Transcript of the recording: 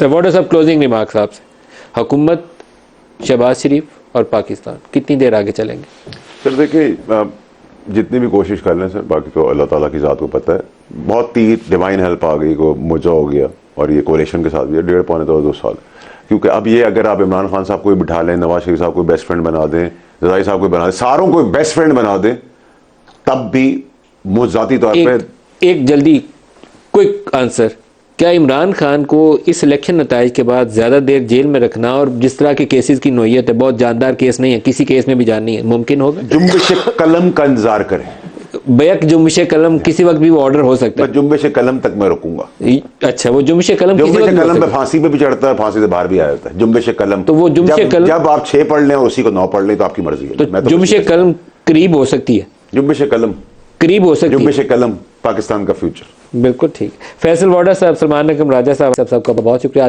तो what are सब closing remarks आपसे? हुकूमत, शहबाज शरीफ और पाकिस्तान कितनी देर आगे चलेंगे? सर देखिए, जितनी भी कोशिश कर लें सर, बाकी तो अल्लाह ताला की ज़ात को पता है। बहुत ही डिवाइन हेल्प आ गई, को मुझा हो गया, और ये कोलेशन के साथ भी 1.5 पौने 2 साल। क्योंकि अब ये अगर आप इमरान खान साहब को बिठा लें, नवाज शरीफ साहब को बेस्ट फ्रेंड बना दें, रज़ाई साहब को बना दें, सारों को बेस्ट फ्रेंड बना दें, तब भी मुझ ज़ाती तौर पर एक जल्दी क्विक आंसर, क्या इमरान खान को इस इलेक्शन नताइज के बाद ज़्यादा देर जेल में रखना, और जिस तरह के केसेस की नोयत है, बहुत जानदार केस नहीं है, किसी केस में भी जान नहीं है, मुमकिन होगा? जुम्बिश कलम का इंतजार करें। बैक जुम्बिश कलम किसी वक्त भी वो ऑर्डर हो सकता है। जुम्बिश कलम तक मैं रुकूंगा। अच्छा, वो जुम्बिश कलम पे फांसी पे भी चढ़ता है, फांसी से बाहर भी आ जाता है। जुम्बिश कलम, तो वो जुम्बिश कलम जब आप 6 पढ़ लें और उसी को 9 पढ़ लें तो आपकी मर्जी है। तो जुम्बिश कलम करीब हो सकती है, जुम्बिश कलम करीब हो सकती है, जुम्बिश कलम पाकिस्तान का फ्यूचर। बिल्कुल ठीक। फैसल वाडा साहब, सलमान नकम राजा साहब, सबका बहुत शुक्रिया।